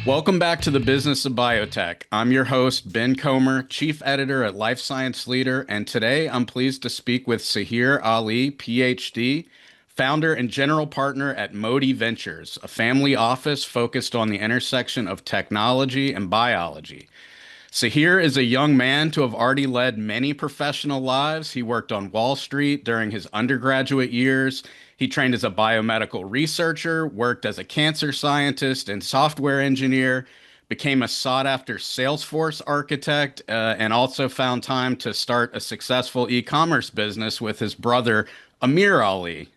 Welcome back to the Business of Biotech. I'm your host, Ben Comer, Chief Editor at Life Science Leader, and today I'm pleased to speak with Sahir Ali, Ph.D., founder and general partner at Modi Ventures, a family office focused on the intersection of technology and biology. Sahir is a young man to have already led many professional lives. He worked on Wall Street during his undergraduate years. He trained as a biomedical researcher, worked as a cancer scientist and software engineer, became a sought after Salesforce architect, and also found time to start a successful e commerce business with his brother, Amir Ali.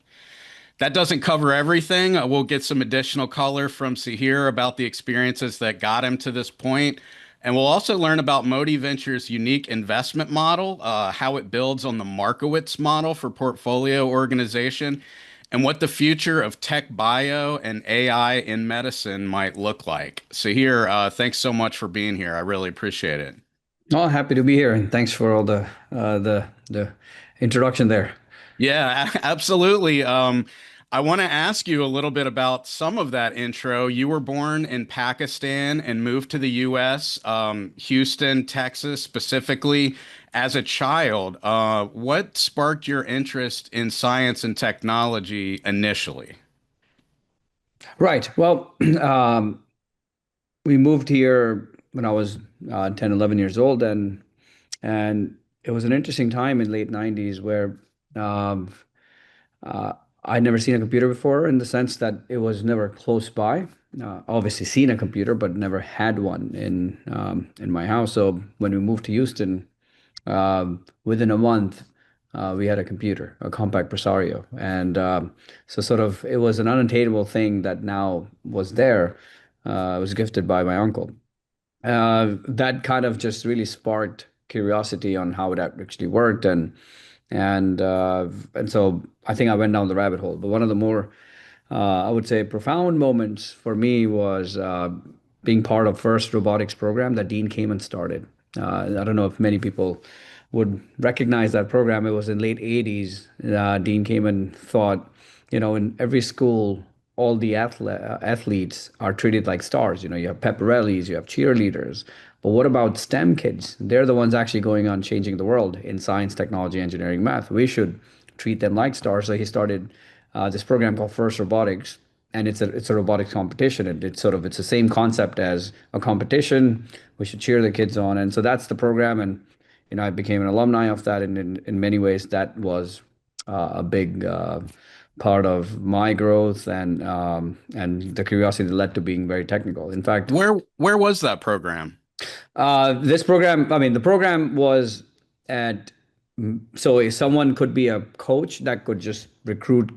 That doesn't cover everything. We'll get some additional color from Sahir about the experiences that got him to this point. And we'll also learn about Modi Ventures' unique investment model, how it builds on the Markowitz model for portfolio organization, and what the future of tech bio and AI in medicine might look like. Sahir, thanks so much for being here. I really appreciate it. Oh, happy to be here, and thanks for all the introduction there. Yeah, absolutely. I want to ask you a little bit about some of that intro. You were born in Pakistan and moved to the US, Houston, Texas, specifically as a child. What sparked your interest in science and technology initially? Right. Well, we moved here when I was 10, 11 years old, and it was an interesting time in late 90s where um, I'd never seen a computer before in the sense that it was never close by. Obviously seen a computer, but never had one in my house. So when we moved to Houston, within a month, we had a computer, a compact Presario, and so sort of it was an unattainable thing that now was there. It was gifted by my uncle. That kind of just really sparked curiosity on how it actually worked, and so I think I went down the rabbit hole. But one of the more, I would say, profound moments for me was being part of first robotics program that Dean Kamen started. I don't know if many people would recognize that program. It was in late 80s. Dean Kamen thought, in every school, all the athletes are treated like stars. You have pepperellis, you have cheerleaders. But what about STEM kids? They're the ones actually going on changing the world in science, technology, engineering, math. We should treat them like stars. So he started this program called First Robotics, and it's a robotics competition. And it's the same concept as a competition. We should cheer the kids on, and so that's the program. And I became an alumni of that, and in many ways, that was a big part of my growth and the curiosity that led to being very technical. In fact, Where was that program? this program, I mean, the program was at, so if someone could be a coach that could just recruit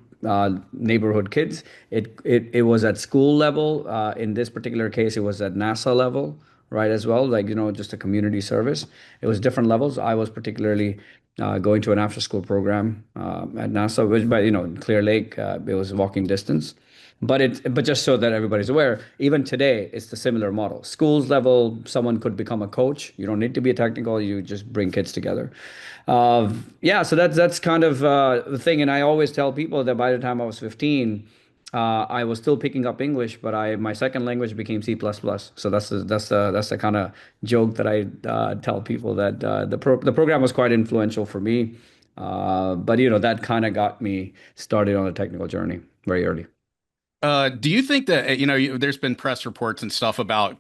neighborhood kids. It was at school level. In this particular case, it was at NASA level, right, as well, like, just a community service. It was different levels. I was particularly going to an after school program at NASA, which, but, in Clear Lake, it was walking distance. But just so that everybody's aware, even today it's the similar model. Schools level, someone could become a coach. You don't need to be a technical. You just bring kids together. Yeah, so that's kind of the thing. And I always tell people that by the time I was 15, I was still picking up English, but my second language became C++. So that's the kind of joke that I tell people that the program was quite influential for me. But that kind of got me started on a technical journey very early. Do you think that, there's been press reports and stuff about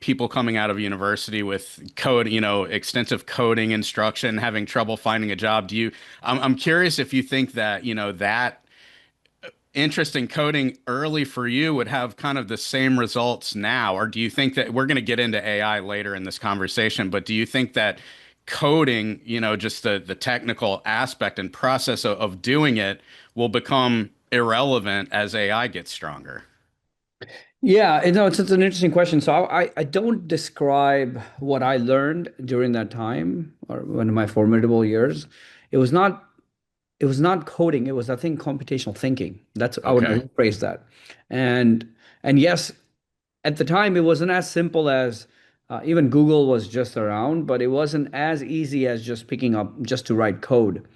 people coming out of university with code, extensive coding instruction, having trouble finding a job? I'm curious if you think that, that interest in coding early for you would have kind of the same results now, or do you think that we're going to get into AI later in this conversation, but do you think that coding, just the technical aspect and process of doing it will become irrelevant as AI gets stronger? Yeah, it's an interesting question. So I don't describe what I learned during that time or one of my formidable years. It was not it was not coding. It was, I think, computational thinking. I would Okay. rephrase that. And and yes, at the time it wasn't as simple as even Google was just around, but it wasn't as easy as just picking up just to write code.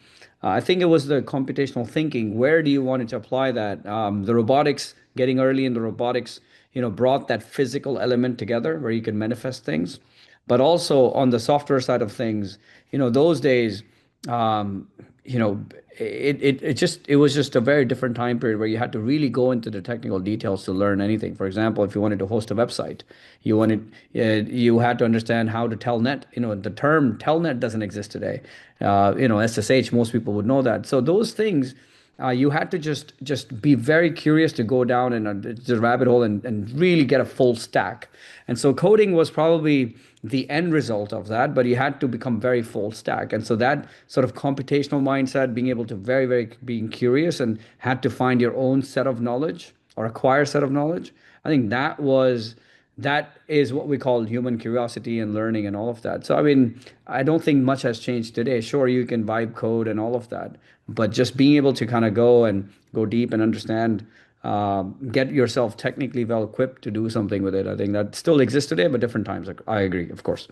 I think it was the computational thinking. Where do you want it to apply that? The robotics, getting early in the robotics, brought that physical element together where you can manifest things. But also on the software side of things, those days, um, you know, it was just a very different time period where you had to really go into the technical details to learn anything. For example, if you wanted to host a website, you had to understand how to telnet. The term telnet doesn't exist today. SSH, most people would know that. So those things, you had to just be very curious to go down in the rabbit hole and really get a full stack. And so coding was probably the end result of that, but you had to become very full stack. And so that sort of computational mindset, being able to very being curious and had to find your own set of knowledge or acquire a set of knowledge. I think that is what we call human curiosity and learning and all of that. So, I mean, I don't think much has changed today. Sure, you can vibe code and all of that, but just being able to kind of go deep and understand, get yourself technically well equipped to do something with it. I think that still exists today, but different times. I agree, of course.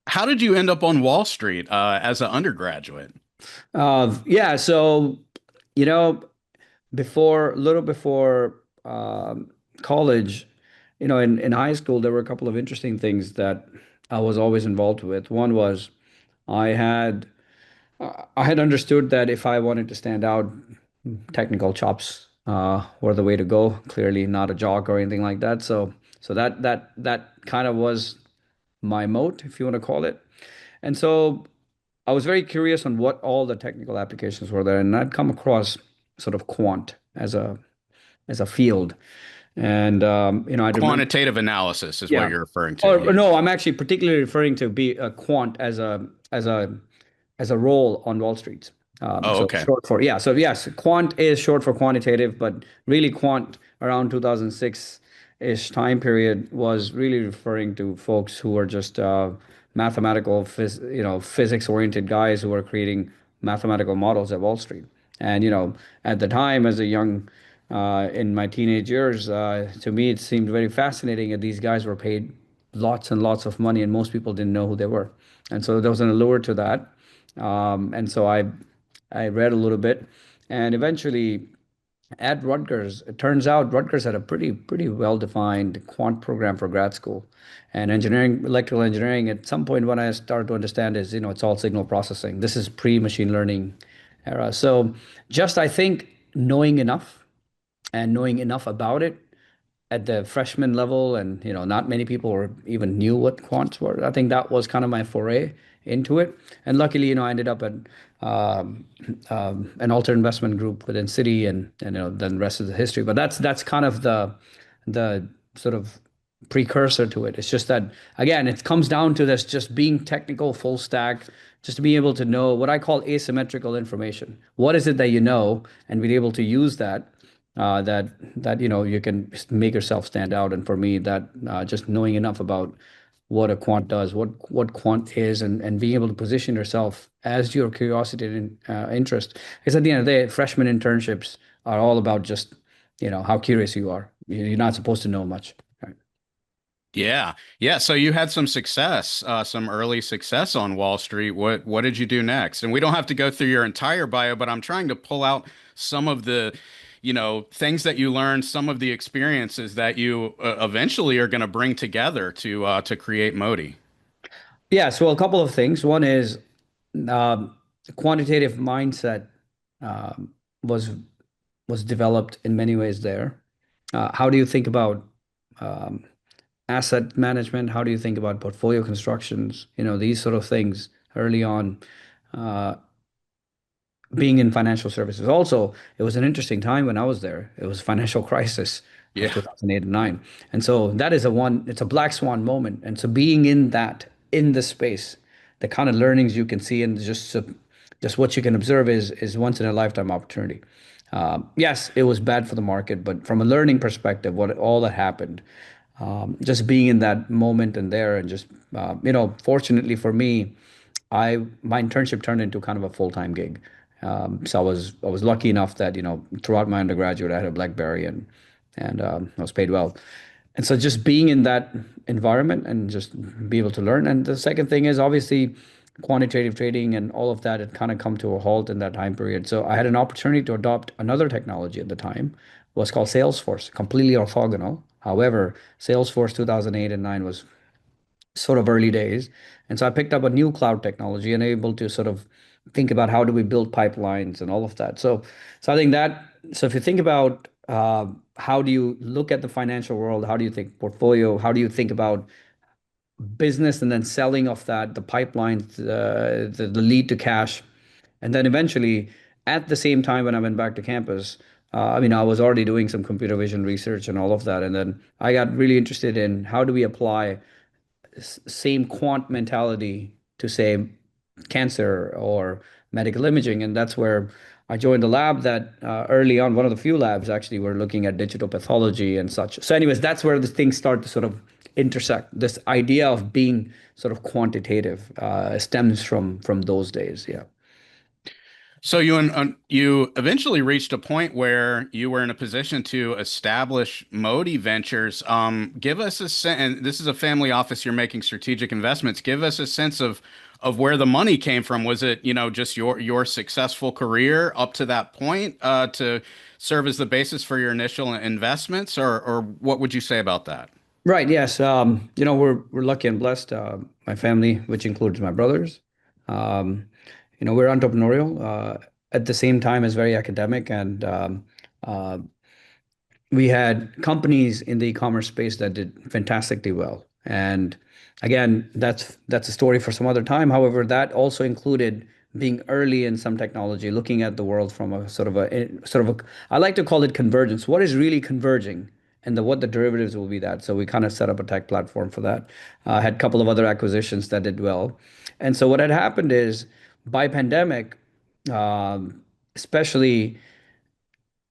How did you end up on Wall Street as an undergraduate? Yeah, so you know, a little before college, in high school, there were a couple of interesting things that I was always involved with. One was I had I had understood that if I wanted to stand out, technical chops were the way to go. Clearly, not a jock or anything like that. So that kind of was my moat, if you want to call it. And so I was very curious on what all the technical applications were there, and I'd come across sort of quant as a field. And I'd remember, Quantitative analysis is what yeah. you're referring to. Or Yeah. no, I'm actually particularly referring to be a quant as a role on Wall Street. Oh, So okay. short for, yeah. So yes, quant is short for quantitative, but really quant around 2006-ish time period was really referring to folks who were just mathematical, physics-oriented guys who were creating mathematical models at Wall Street. And at the time, as a young in my teenage years, to me it seemed very fascinating that these guys were paid lots and lots of money, and most people didn't know who they were. And so there was an allure to that. And so I read a little bit, and eventually at Rutgers, it turns out Rutgers had a pretty well-defined quant program for grad school, and electrical engineering. At some point, when I started to understand is it's all signal processing. This is pre-machine learning era. So just I think knowing enough and knowing enough about it at the freshman level, and not many people were even knew what quants were. I think that was kind of my foray into it, and luckily, I ended up at an alter investment group within Citi, and then the rest of the history. But that's kind of the sort of precursor to it. It's just that again, it comes down to this just being technical, full stack, just to be able to know what I call asymmetrical information. What is it that you know, and be able to use that you can make yourself stand out. And for me, that just knowing enough about what a quant does, what quant is, and being able to position yourself as your curiosity and interest. Because at the end of the day, freshman internships are all about just how curious you are. You're not supposed to know much. Right? Yeah. Yeah. So you had some success, some early success on Wall Street. What did you do next? And we don't have to go through your entire bio, but I'm trying to pull out some of the, things that you learned, some of the experiences that you eventually are going to bring together to create Modi. Yeah. So a couple of things. One is the quantitative mindset um, was was developed in many ways there. How do you think about um, asset management? How do you think about portfolio constructions? These sort of things early on. Uh, Being in financial services. Also, it was an interesting time when I was there. It was financial crisis of Yeah. 2008 and 9. And so that is it's a black swan moment. And so being in the space, the kind of learnings you can see and just what you can observe is once in a lifetime opportunity. Yes, it was bad for the market, but from a learning perspective, what all that happened, just being in that moment and there, and just fortunately for me, my internship turned into kind of a full-time gig. So I was lucky enough that throughout my undergraduate I had a BlackBerry, and I was paid well. And so just being in that environment and just be able to learn. And the second thing is obviously quantitative trading and all of that had kind of come to a halt in that time period. So I had an opportunity to adopt another technology at the time, was called Salesforce, completely orthogonal. However, Salesforce 2008 and 9 was sort of early days. And so I picked up a new cloud technology and able to sort of think about how do we build pipelines and all of that. So I think that, so if you think about how do you look at the financial world, how do you think portfolio, how do you think about business and then selling of that, the pipelines, the lead to cash. And then eventually, at the same time, when I went back to campus, I mean, I was already doing some computer vision research and all of that. And then I got really interested in how do we apply same quant mentality to say cancer or medical imaging. And that's where I joined a lab that early on, one of the few labs actually were looking at digital pathology and such. So, anyways, that's where the things start to sort of intersect. This idea of being sort of quantitative stems from those days. Yeah. So you eventually reached a point where you were in a position to establish Modi Ventures. Give us a sense, and this is a family office. You're making strategic investments. Give us a sense of where the money came from. Was it, just your successful career up to that point to serve as the basis for your initial investments, or what would you say about that? Right. Yes. We're lucky and blessed. My family, which includes my brothers, um, we're entrepreneurial. At the same time as very academic, and uh, we had companies in the e-commerce space that did fantastically well. And again, that's a story for some other time. However, that also included being early in some technology, looking at the world from a I like to call it convergence. What is really converging, and what the derivatives will be that. So we kind of set up a tech platform for that. Had a couple of other acquisitions that did well. And so what had happened is by pandemic, especially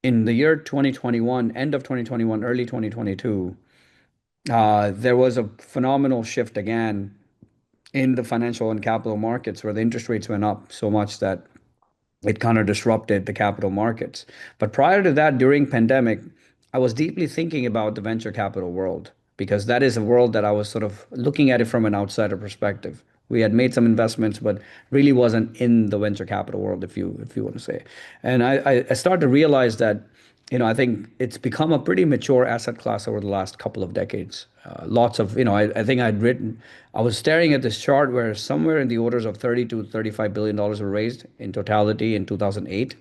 in the year 2021, end of 2021, early 2022, there was a phenomenal shift again in the financial and capital markets where the interest rates went up so much that it kind of disrupted the capital markets. But prior to that, during pandemic, I was deeply thinking about the venture capital world because that is a world that I was sort of looking at it from an outsider perspective. We had made some investments, but really wasn't in the venture capital world, if you want to say. And I started to realize that, I think it's become a pretty mature asset class over the last couple of decades. Lots of, I think I was staring at this chart where somewhere in the orders of 30 to $35 billion were raised in totality in 2008.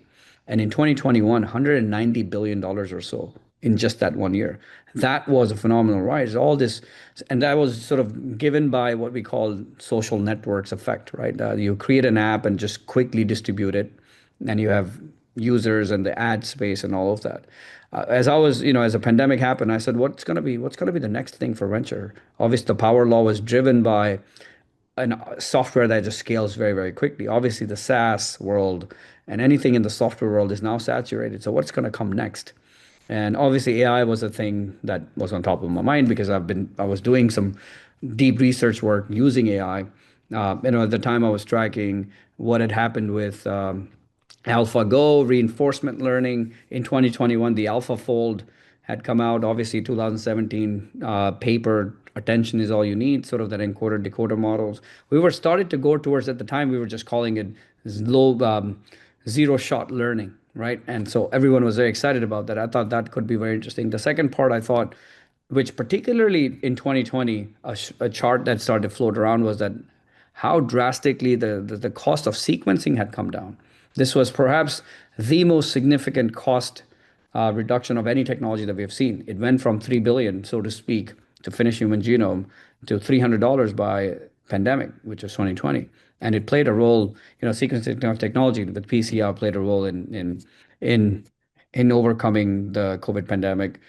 And in 2021, $190 billion or so in just that one year. That was a phenomenal rise. All this, and that was sort of given by what we call social networks effect, right? You create an app and just quickly distribute it, and you have users and the ad space and all of that. As I was, as a pandemic happened, I said, what's going to be the next thing for venture? Obviously, the power law was driven by an software that just scales very, very quickly. Obviously, the SaaS world and anything in the software world is now saturated. So what's going to come next? And obviously, AI was a thing that was on top of my mind because I was doing some deep research work using AI. At the time, I was tracking what had happened with AlphaGo, reinforcement learning. In 2021, the AlphaFold had come out. Obviously, 2017 paper, attention is all you need, sort of that encoder decoder models. We were started to go towards, at the time, we were just calling it low zero shot learning, right? And so everyone was very excited about that. I thought that could be very interesting. The second part I thought, which particularly in 2020, a chart that started to float around was that how drastically the cost of sequencing had come down. This was perhaps the most significant cost reduction of any technology that we have seen. It went from 3 billion, so to speak, to finish human genome to $300 by pandemic, which was 2020. And it played a role, sequencing technology with PCR played a role in in overcoming the COVID pandemic.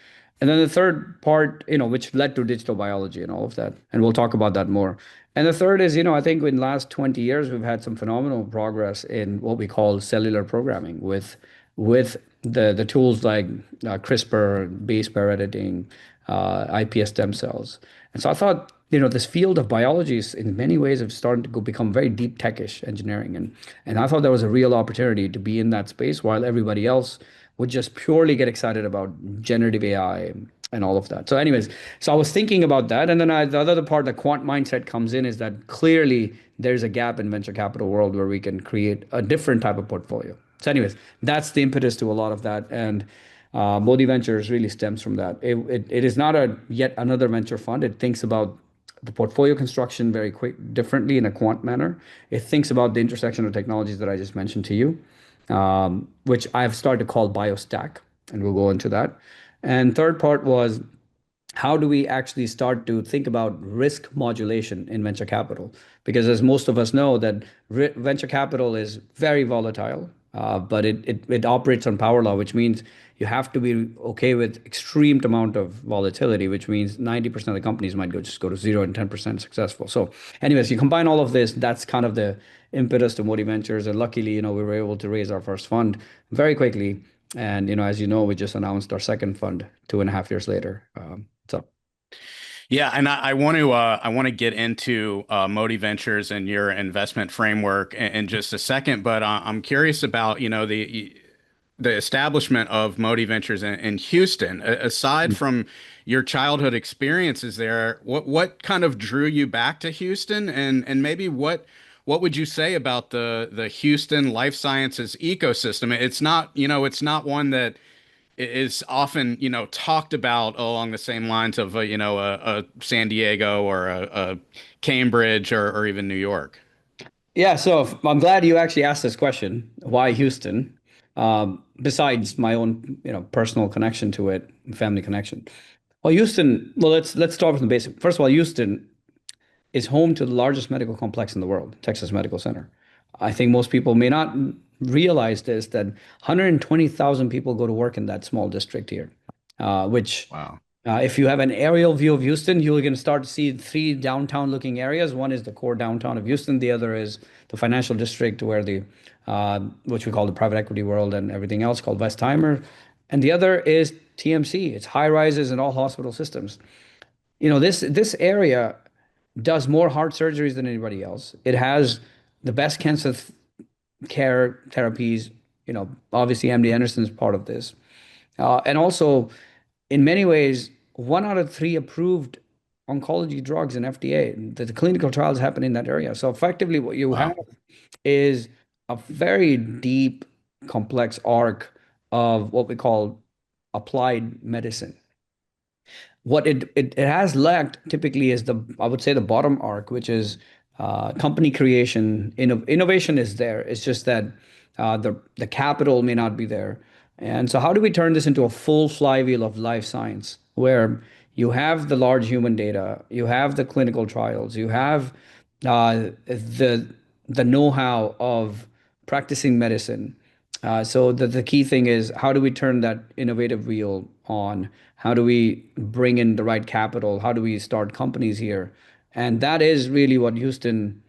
And then the third part, which led to digital biology and all of that. And we'll talk about that more. And the third is, I think in the last 20 years, we've had some phenomenal progress in what we call cellular programming with the tools like CRISPR, base pair editing, iPS stem cells. And so I thought, this field of biology is in many ways have started to become very deep techish engineering. And I thought there was a real opportunity to be in that space while everybody else would just purely get excited about generative AI and all of that. So, anyways, so I was thinking about that, and then the other part, the quant mindset comes in, is that clearly there's a gap in venture capital world where we can create a different type of portfolio. So, anyways, that's the impetus to a lot of that, and Modi Ventures really stems from that. It is not a yet another venture fund. It thinks about the portfolio construction very quick, differently in a quant manner. It thinks about the intersection of technologies that I just mentioned to you, which I've started to call Biostack, and we'll go into that. And third part was, how do we actually start to think about risk modulation in venture capital? Because as most of us know, that venture capital is very volatile, but it operates on power law, which means you have to be okay with extreme amount of volatility, which means 90% of the companies might go to 0 and 10% successful. So, anyways, you combine all of this, that's kind of the impetus to Modi Ventures. And luckily, we were able to raise our first fund very quickly. And as you know, we just announced our second fund 2.5 years later. So Yeah, and I want to get into Modi Ventures and your investment framework in just a second, but I'm curious about the establishment of Modi Ventures in Houston. Aside from your childhood experiences there, what kind of drew you back to Houston, and maybe what would you say about the Houston life sciences ecosystem? It's not one that is often, talked about along the same lines of, a San Diego or a Cambridge or even New York. yeah, so I'm glad you actually asked this question. Why Houston? Besides my own, personal connection to it, family connection. Well, Houston. Well, let's start with the basic. First of all, Houston is home to the largest medical complex in the world, Texas Medical Center. I think most people may not realize this, that 120,000 people go to work in that small district here, which Wow. if you have an aerial view of Houston, you're going to start to see three downtown looking areas. One is the core downtown of Houston. The other is the financial district, where which we call the private equity world and everything else, called Westheimer. And the other is TMC. It's high rises and all hospital systems. This area does more heart surgeries than anybody else. It has the best cancer care therapies. Obviously, MD Anderson is part of this. And also, in many ways, 1 out of 3 approved oncology drugs in FDA, the clinical trials happen in that area. So effectively, what you have Wow. is a very deep, complex arc of what we call applied medicine. What it has lacked typically is I would say, the bottom arc, which is company creation. Innovation is there. It's just that the capital may not be there. And so, how do we turn this into a full flywheel of life science, where you have the large human data, you have the clinical trials, you have the know-how of practicing medicine. So the key thing is, how do we turn that innovative wheel on? How do we bring in the right capital? How do we start companies here? And that is really what Houston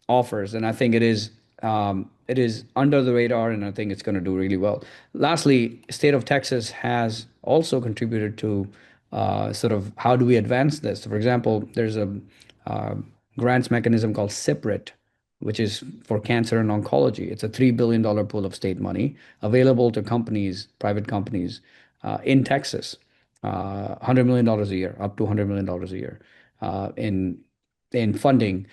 offers. And I think it is under the radar, and I think it's going to do really well. Lastly, state of Texas has also contributed to sort of how do we advance this. So, for example, there's a uh, grants mechanism called CIPRIT, which is for cancer and oncology. It's a $3 billion pool of state money available to companies, private companies, in Texas. $100 million a year, up to $100 million a year, in funding.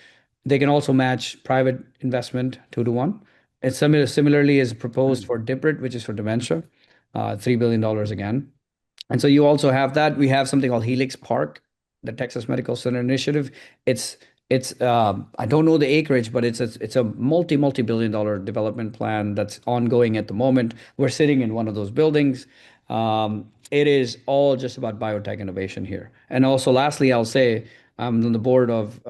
They can also match private investment 2 to 1. It similarly is proposed Hmm. for DIPRIT, which is for dementia, $3 billion again. And so you also have that. We have something called Helix Park, the Texas Medical Center Initiative. It's I don't know the acreage, but it's a multi-billion-dollar development plan that's ongoing at the moment. We're sitting in one of those buildings. It is all just about biotech innovation here. And also, lastly, I'll say I'm on the board of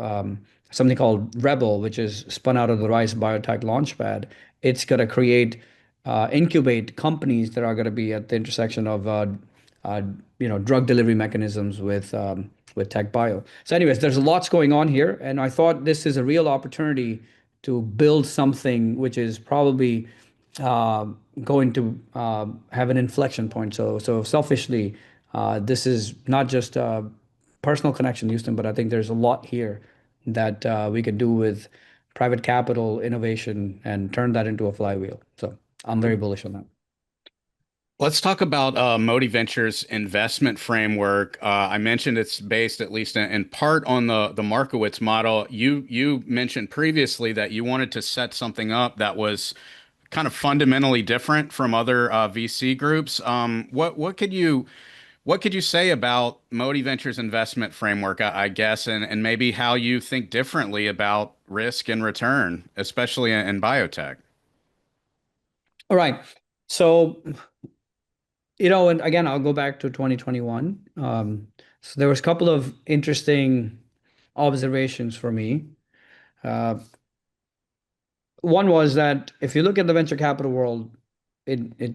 something called Rebel, which is spun out of the Rice Biotech Launchpad. It's going to incubate companies that are going to be at the intersection of uh, drug delivery mechanisms with tech bio. So, anyways, there's lots going on here, and I thought this is a real opportunity to build something which is probably uh, going to have an inflection point. So selfishly, this is not just a personal connection, Houston, but I think there's a lot here that we could do with private capital, innovation, and turn that into a flywheel. So I'm very bullish on that. Let's talk about Modi Ventures investment framework. I mentioned it's based at least in part on the Markowitz model. You mentioned previously that you wanted to set something up that was kind of fundamentally different from other VC groups. What could you say about Modi Ventures investment framework, I guess, and maybe how you think differently about risk and return, especially in biotech? All right. So, and again, I'll go back to 2021. So there was a couple of interesting observations for me. Uh, One was that if you look at the venture capital world, it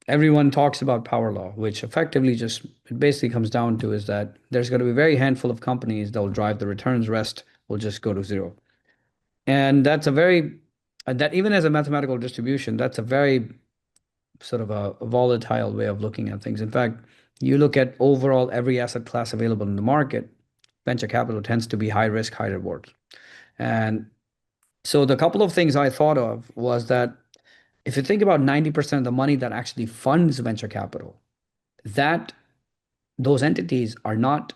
everyone talks about power law, which effectively just it basically comes down to is that there's going to be a very handful of companies that will drive the returns, rest will just go to zero. And that's a very that even as a mathematical distribution, that's a very sort of a volatile way of looking at things. In fact, you look at overall every asset class available in the market, venture capital tends to be high risk, high reward. And so the couple of things I thought of was that if you think about 90% of the money that actually funds venture capital, that those entities are not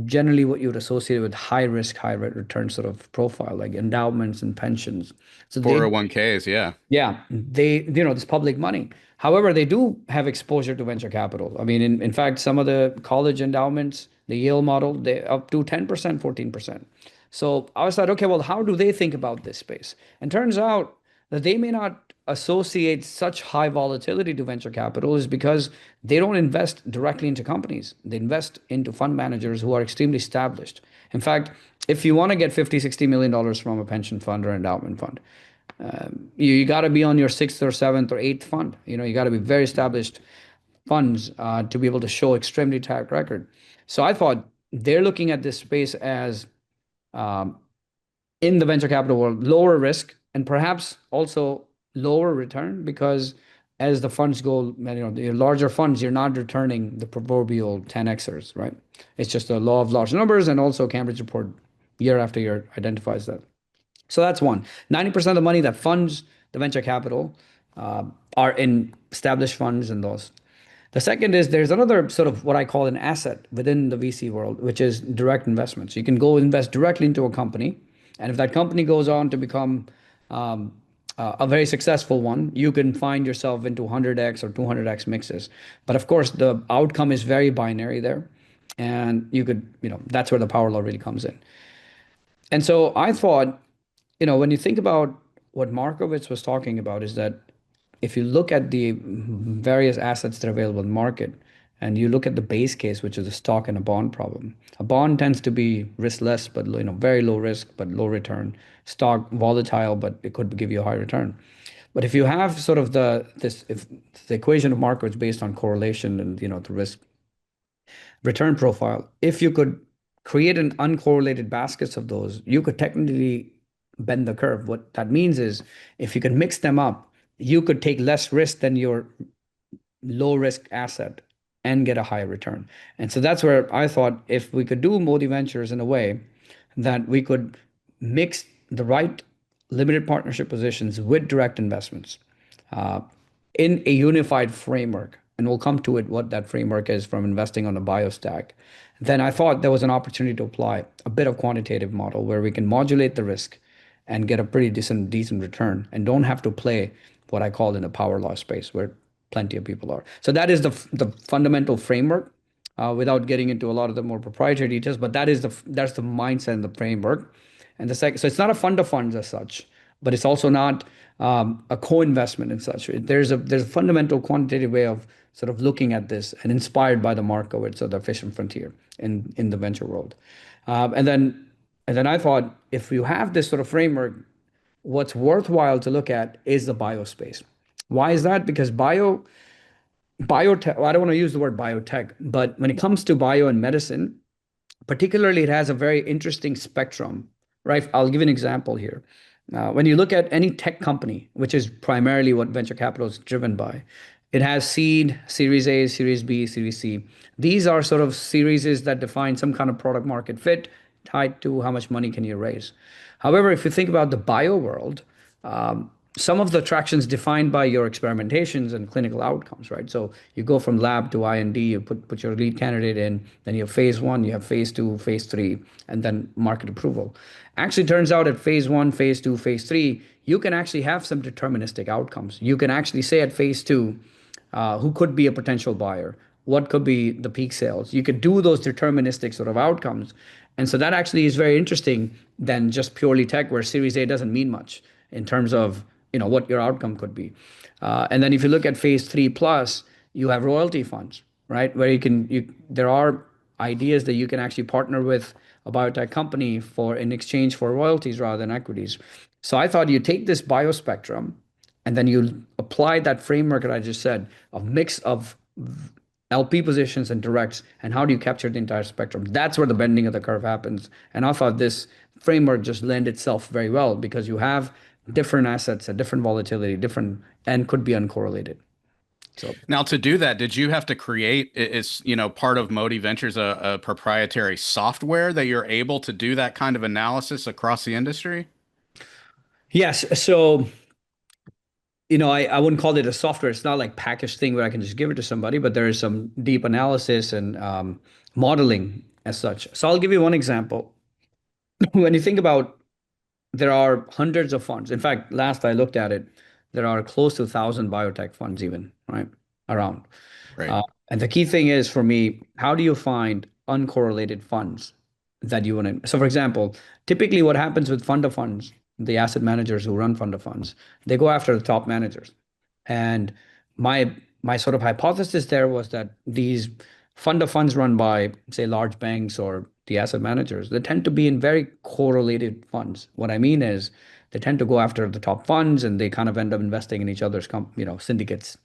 generally what you would associate with high risk, high rate return sort of profile, like endowments and pensions. So they 401ks, yeah. yeah, this public money. However, they do have exposure to venture capital. I mean, in fact, some of the college endowments, the Yale model, they up to 10%, 14%. So I was like, okay, well, how do they think about this space? And turns out that they may not associate such high volatility to venture capital is because they don't invest directly into companies. They invest into fund managers who are extremely established. In fact, if you want to get 50, $60 million from a pension fund or endowment fund, you got to be on your sixth or seventh or eighth fund. You got to be very established funds to be able to show extremely track record. So I thought they're looking at this space as um, in the venture capital world, lower risk and perhaps also lower return because as the funds go, the larger funds, you're not returning the proverbial 10xers, right? It's just a law of large numbers, and also Cambridge report year after year identifies that. So that's one. 90% of the money that funds the venture capital uh, are in established funds and those. The second is there's another sort of what I call an asset within the VC world, which is direct investment. So you can go invest directly into a company. And if that company goes on to become um, a very successful one, you can find yourself into 100x or 200x mixes. But of course, the outcome is very binary there. And that's where the power law really comes in. And so I thought, when you think about what Markowitz was talking about, is that if you look at the various assets that are available in the market, and you look at the base case, which is a stock and a bond problem, a bond tends to be riskless, but very low risk, but low return. Stock volatile, but it could give you a high return. But if you have sort of if the equation of Markowitz based on correlation and the risk return profile, if you could create an uncorrelated baskets of those, you could technically bend the curve. What that means is if you can mix them up, you could take less risk than your low risk asset and get a higher return. And so that's where I thought if we could do Modi Ventures in a way that we could mix the right limited partnership positions with direct investments uh, in a unified framework, and we'll come to it what that framework is from investing on the Biostack, then I thought there was an opportunity to apply a bit of quantitative model where we can modulate the risk and get a pretty decent return and don't have to play what I call in a power law space where plenty of people are. So that is the fundamental framework without getting into a lot of the more proprietary details, but that's the mindset and the framework. And the second, so it's not a fund of funds as such, but it's also not a co-investment and such. There's a fundamental quantitative way of sort of looking at this and inspired by the Markowitz or the efficient frontier in the venture world. And then I thought if you have this sort of framework, what's worthwhile to look at is the bio space. Why is that? Because biotech, well, I don't want to use the word biotech, but when it comes to bio and medicine, particularly, it has a very interesting spectrum, right? I'll give you an example here. When you look at any tech company, which is primarily what venture capital is driven by, it has seed, Series A, Series B, Series C. These are sort of series that define some kind of product market fit tied to how much money can you raise. However, if you think about the bio world, some of the tractions defined by your experimentations and clinical outcomes, right? So you go from lab to IND, you put your lead candidate in, then you have phase one, you have phase two, phase three, and then market approval. Actually, turns out at phase one, phase two, phase three, you can actually have some deterministic outcomes. You can actually say at phase two, who could be a potential buyer, what could be the peak sales. You could do those deterministic sort of outcomes. And so that actually is very interesting than just purely tech, where Series A doesn't mean much in terms of what your outcome could be. And then if you look at phase three plus, you have royalty funds, right? Where there are ideas that you can actually partner with a biotech company for in exchange for royalties rather than equities. So I thought you take this biospectrum and then you apply that framework that I just said, a mix of LP positions and directs, and how do you capture the entire spectrum? That's where the bending of the curve happens. And I thought this framework just lend itself very well because you have different assets at different volatility, different and could be uncorrelated. So Now, to do that, did you have to create, is, part of Modi Ventures a proprietary software that you're able to do that kind of analysis across the industry? yes, so I wouldn't call it a software. It's not like packaged thing where I can just give it to somebody, but there is some deep analysis and modeling as such. So I'll give you one example. When you think about there are hundreds of funds. In fact, last I looked at it, there are close to 1,000 biotech funds even, right, around. Right. Uh, and the key thing is for me, how do you find uncorrelated funds that you want to? So, for example, typically what happens with fund of funds, the asset managers who run fund of funds, they go after the top managers. And my sort of hypothesis there was that these fund of funds run by, say, large banks or the asset managers, they tend to be in very correlated funds. What I mean is they tend to go after the top funds and they kind of end up investing in each other's syndicates.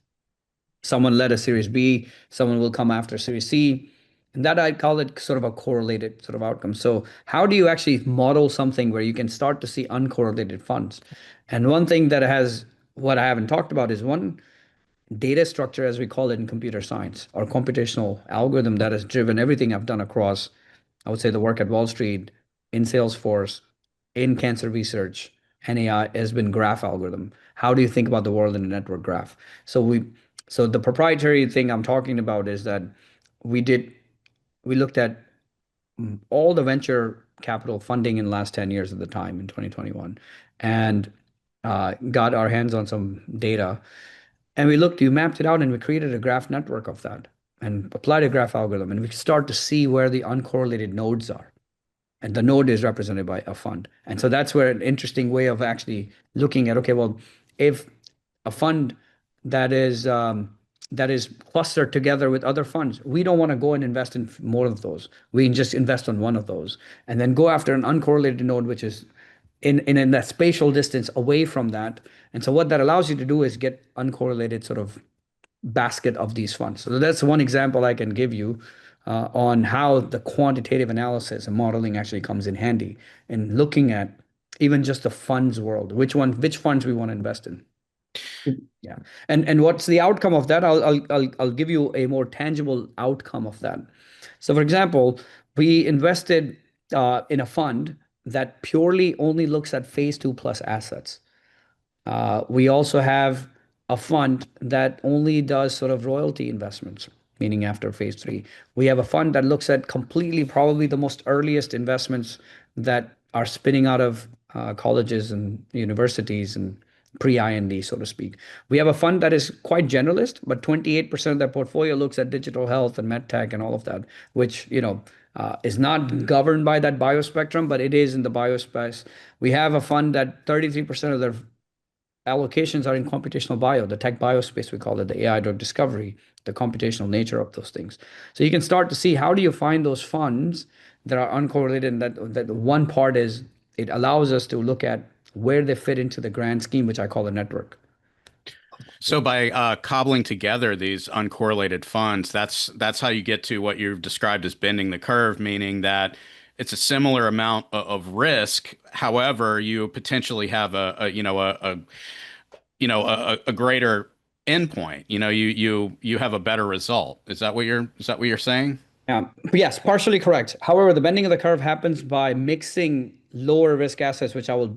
Someone led a Series B, someone will come after Series C. And that I call it sort of a correlated sort of outcome. So how do you actually model something where you can start to see uncorrelated funds? And one thing that has what I haven't talked about is one data structure, as we call it in computer science, or computational algorithm that has driven everything I've done across, I would say, the work at Wall Street, in Salesforce, in cancer research, and AI has been graph algorithm. How do you think about the world in a network graph? So the proprietary thing I'm talking about is that we did we looked at all the venture capital funding in the last 10 years at the time in 2021 and got our hands on some data. And we mapped it out and we created a graph network of that and applied a graph algorithm. And we start to see where the uncorrelated nodes are. And the node is represented by a fund. And so that's where an interesting way of actually looking at, okay, well, if a fund that is that is clustered together with other funds, we don't want to go and invest in more of those. We can just invest on one of those and then go after an uncorrelated node, which is in that spatial distance away from that. And so what that allows you to do is get uncorrelated sort of basket of these funds. So that's one example I can give you on how the quantitative analysis and modeling actually comes in handy in looking at even just the funds world, which funds we want to invest in. Yeah. And what's the outcome of that? I'll give you a more tangible outcome of that. So for example, we invested in a fund that purely only looks at phase two plus assets. We also have a fund that only does sort of royalty investments, meaning after phase three. We have a fund that looks at completely probably the most earliest investments that are spinning out of colleges and universities and pre-IND, so to speak. We have a fund that is quite generalist, but 28% of their portfolio looks at digital health and med tech and all of that, which, is not governed by that biospectrum, but it is in the biospace. We have a fund that 33% of their allocations are in computational bio, the tech biospace, we call it, the AI drug discovery, the computational nature of those things. So you can start to see how do you find those funds that are uncorrelated, and that one part is it allows us to look at where they fit into the grand scheme, which I call a network. So by cobbling together these uncorrelated funds, that's how you get to what you've described as bending the curve, meaning that it's a similar amount of risk. However, you potentially have a greater endpoint. You have a better result. Is that what you're saying? Yes, partially correct. However, the bending of the curve happens by mixing lower risk assets, which I will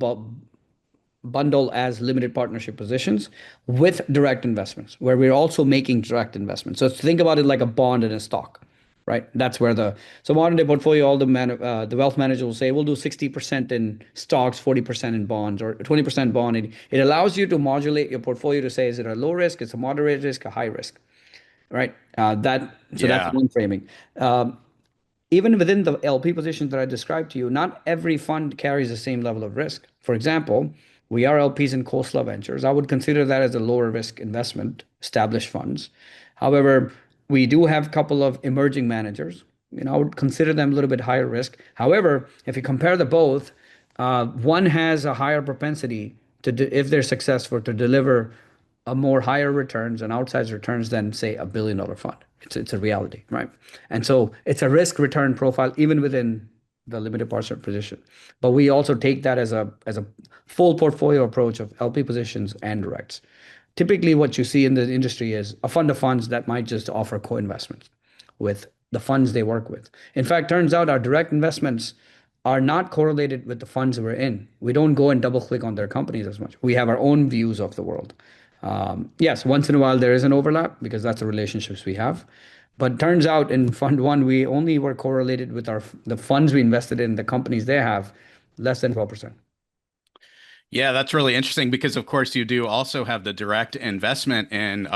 bundle as limited partnership positions with direct investments, where we're also making direct investments. So think about it like a bond and a stock, right? That's where so modern day portfolio, all the wealth manager will say, we'll do 60% in stocks, 40% in bonds, or 20% bond. It allows you to modulate your portfolio to say, is it a low risk, it's a moderate risk, a high risk, right? So that's Yeah. one framing. Even within the LP positions that I described to you, not every fund carries the same level of risk. For example, we are LPs in Khosla Ventures. I would consider that as a lower risk investment, established funds. However, we do have a couple of emerging managers. I would consider them a little bit higher risk. However, if you compare the both, one has a higher propensity if they're successful, to deliver a more higher returns and outsized returns than, say, $1 billion fund. It's a reality, right? And so it's a risk return profile even within the limited partnership position. But we also take that as a full portfolio approach of LP positions and directs. Typically, what you see in the industry is a fund of funds that might just offer co-investments with the funds they work with. In fact, turns out our direct investments are not correlated with the funds we're in. We don't go and double click on their companies as much. We have our own views of the world. Yes, once in a while there is an overlap because that's the relationships we have. But it turns out in Fund One, we only were correlated with the funds we invested in, the companies they have, less than 12%. Yeah, that's really interesting because, of course, you do also have the direct investment in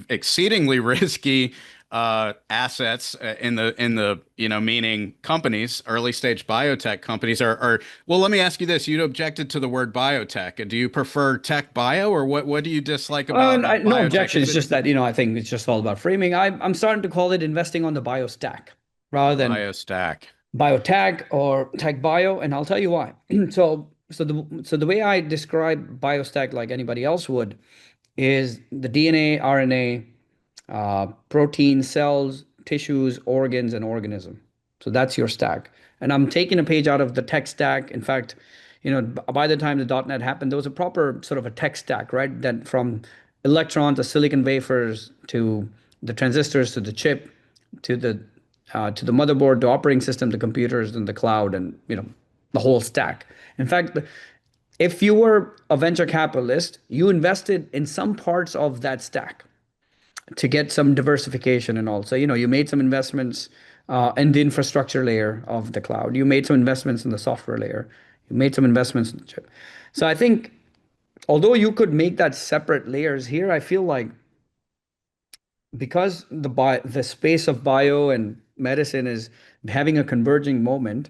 exceedingly risky assets in the meaning companies, early stage biotech companies are. Well, let me ask you this: you objected to the word biotech. Do you prefer tech bio, or what do you dislike about No biotech? objection. Is It's it just that, I think it's just all about framing. I'm starting to call it investing on the Biostack rather than Biostack? biotech or tech bio, and I'll tell you why. So the way I describe Biostack, like anybody else would, is the DNA, RNA, protein, cells, tissues, organs, and organism. So that's your stack. And I'm taking a page out of the tech stack. In fact, by the time the .NET happened, there was a proper sort of a tech stack, right? That from electron to silicon wafers to the transistors to the chip to the motherboard, to operating system, the computers, and the cloud, and the whole stack. In fact, if you were a venture capitalist, you invested in some parts of that stack to get some diversification and all. So, you made some investments in the infrastructure layer of the cloud. You made some investments in the software layer. You made some investments in the chip. So I think although you could make that separate layers here, I feel like because the space of bio and medicine is having a converging moment,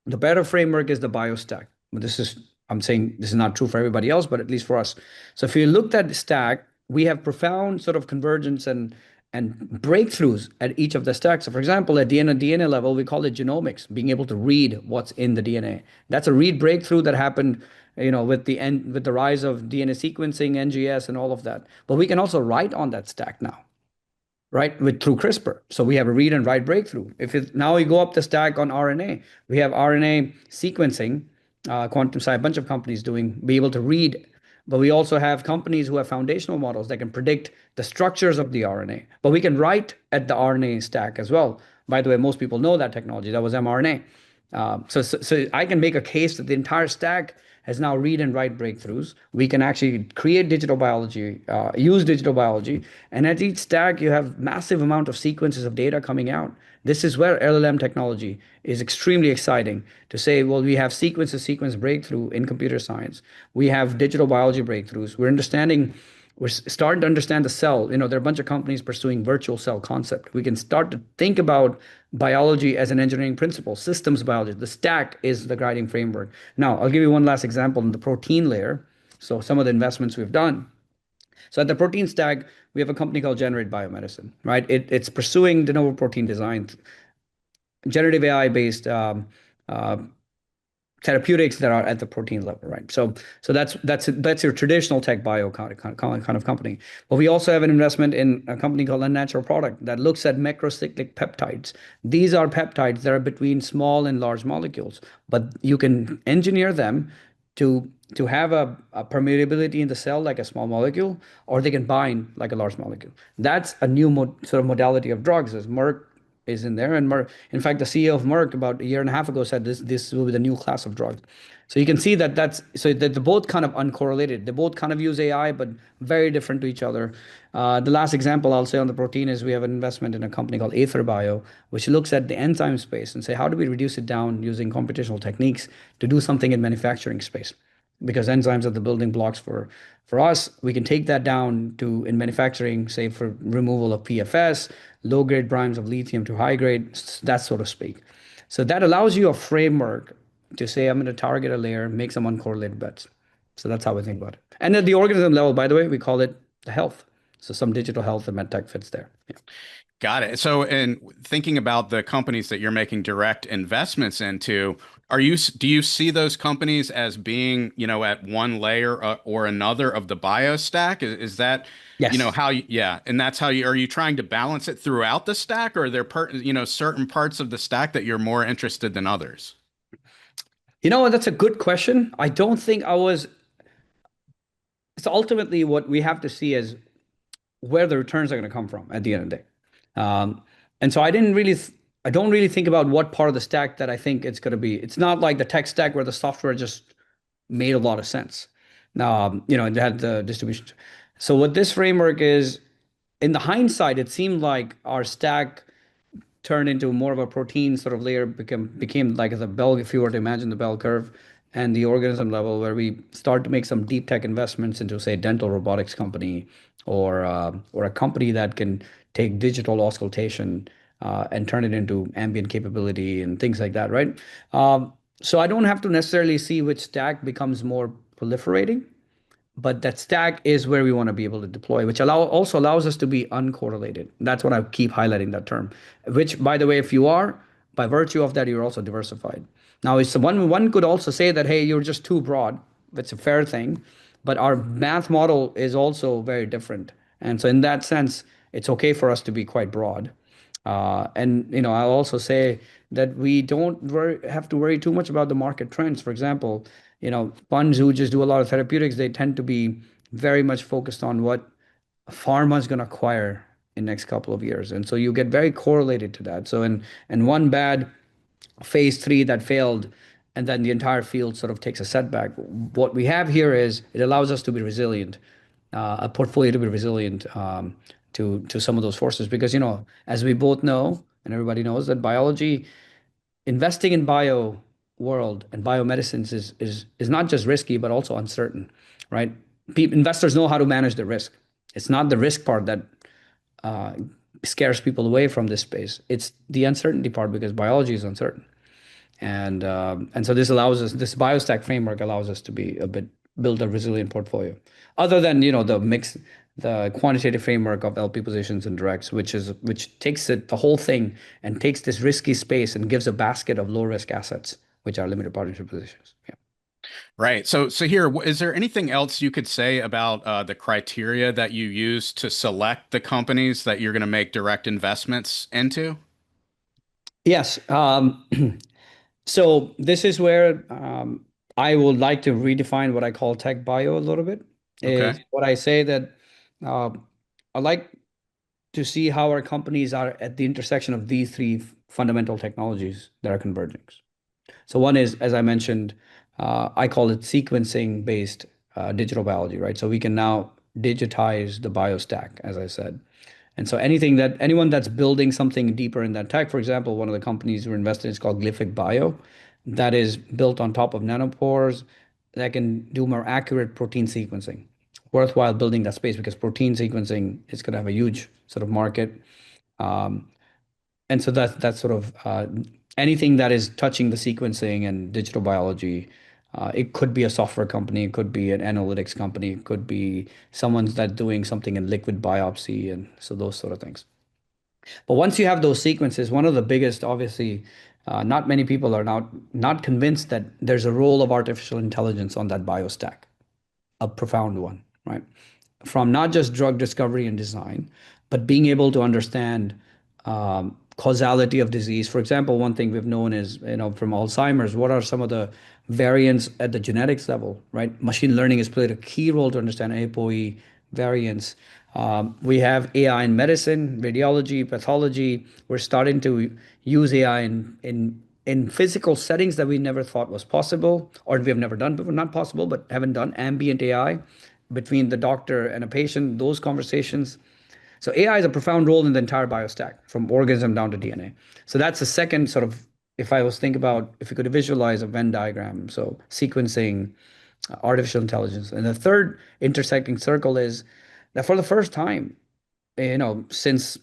the better framework is the Biostack. I'm saying this is not true for everybody else, but at least for us. So if you looked at the stack, we have profound sort of convergence and breakthroughs at each of the stacks. So for example, at DNA level, we call it genomics, being able to read what's in the DNA. That's a read breakthrough that happened, with the rise of DNA sequencing, NGS, and all of that. But we can also write on that stack now, right? Through CRISPR. So we have a read and write breakthrough. Now we go up the stack on RNA, we have RNA sequencing, quantum sci, a bunch of companies be able to read, but we also have companies who have foundational models that can predict the structures of the RNA. But we can write at the RNA stack as well. By the way, most people know that technology. That was mRNA. So I can make a case that the entire stack has now read and write breakthroughs. We can actually create digital biology, use digital biology, and at each stack you have massive amount of sequences of data coming out. This is where LLM technology is extremely exciting to say, well, we have sequence breakthrough in computer science. We have digital biology breakthroughs. We're starting to understand the cell. There are a bunch of companies pursuing virtual cell concept. We can start to think about biology as an engineering principle, systems biology. The stack is the guiding framework. Now, I'll give you one last example in the protein layer. So some of the investments we've done. So at the protein stack, we have a company called Generate Biomedicine, right? It's pursuing de novo protein design, generative AI-based therapeutics that are at the protein level, right? So that's your traditional tech bio kind of company. But we also have an investment in a company called Unnatural Product that looks at macrocyclic peptides. These are peptides that are between small and large molecules, but you can engineer them to have a permeability in the cell like a small molecule, or they can bind like a large molecule. That's a new sort of modality of drugs, as Merck is in there. And in fact, the CEO of Merck about a year and a half ago said this will be the new class of drug. So you can see that they're both kind of uncorrelated. They both kind of use AI, but very different to each other. The last example I'll say on the protein is we have an investment in a company called Aether Bio, which looks at the enzyme space and say how do we reduce it down using computational techniques to do something in manufacturing space, because enzymes are the building blocks for us. We can take that down to in manufacturing, say for removal of PFS, low grade primes of lithium to high grade, that sort of speak. So that allows you a framework to say I'm going to target a layer, make some uncorrelated bets. So that's how we think about it. And at the organism level, by the way, we call it the health. So some digital health and medtech fits there. Yeah. Got it. So, in thinking about the companies that you're making direct investments into, do you see those companies as being, at one layer or another of the Biostack? Is that, Yes. how you, yeah, and that's how are you trying to balance it throughout the stack, or are there certain parts of the stack that you're more interested than others? You know what? That's a good question. I don't think I was. It's ultimately what we have to see is where the returns are going to come from at the end of the day. Um, and so I don't really think about what part of the stack that I think it's going to be. It's not like the tech stack where the software just made a lot of sense. It had the distribution. So what this framework is, in the hindsight, it seemed like our stack turned into more of a protein sort of layer, became like as a bell, if you were to imagine the bell curve, and the organism level, where we start to make some deep tech investments into, say, dental robotics company, or a company that can take digital auscultation and turn it into ambient capability and things like that, right? So I don't have to necessarily see which stack becomes more proliferating, but that stack is where we want to be able to deploy, which also allows us to be uncorrelated. That's what I keep highlighting that term, which, by the way, if you are, by virtue of that, you're also diversified. Now, it's one could also say that, hey, you're just too broad. That's a fair thing, but our math model is also very different. And so in that sense, it's okay for us to be quite broad. And I'll also say that we don't have to worry too much about the market trends. For example, funds who just do a lot of therapeutics, they tend to be very much focused on what pharma is going to acquire in next couple of years, and so you get very correlated to that. So in one bad phase 3 that failed, and then the entire field sort of takes a setback. What we have here is it allows us to be resilient, a portfolio to be resilient to some of those forces, because as we both know, and everybody knows that biology, investing in bio world and biomedicines is not just risky but also uncertain, right? Investors know how to manage the risk. It's not the risk part that uh, scares people away from this space. It's the uncertainty part, because biology is uncertain. And so this Biostack framework allows us to be a bit build a resilient portfolio. Other than the quantitative framework of LP positions and directs, which takes the whole thing and takes this risky space and gives a basket of low risk assets, which are limited partnership positions. Yeah. Right. So here, is there anything else you could say about the criteria that you use to select the companies that you're going to make direct investments into? Yes. So this is where I would like to redefine what I call tech bio a little bit. Is Okay. what I say that uh, I like to see how our companies are at the intersection of these three fundamental technologies that are converging. So one is, as I mentioned, I call it sequencing based digital biology, right? So we can now digitize the biostack, as I said. And so anyone that's building something deeper in that tech, for example, one of the companies we're invested in is called Glyphic Bio, that is built on top of nanopores that can do more accurate protein sequencing. Worthwhile building that space, because protein sequencing is going to have a huge sort of market. Um, and so that's sort of anything that is touching the sequencing and digital biology. It could be a software company, it could be an analytics company, it could be someone's that's doing something in liquid biopsy, and so those sort of things. But once you have those sequences, one of the biggest, obviously, not many people are not convinced that there's a role of artificial intelligence on that biostack, a profound one, right? From not just drug discovery and design, but being able to understand causality of disease. For example, one thing we've known is, from Alzheimer's, what are some of the variants at the genetics level, right? Machine learning has played a key role to understand ApoE variants. We have AI in medicine, radiology, pathology. We're starting to use AI in physical settings that we never thought was possible, or we have never done before. Not possible, but haven't done. Ambient AI between the doctor and a patient, those conversations. So AI has a profound role in the entire biostack, from organism down to DNA. So that's the second sort of, if I was think about, if you could visualize a Venn diagram, so sequencing, artificial intelligence. And the third intersecting circle is that for the first time, since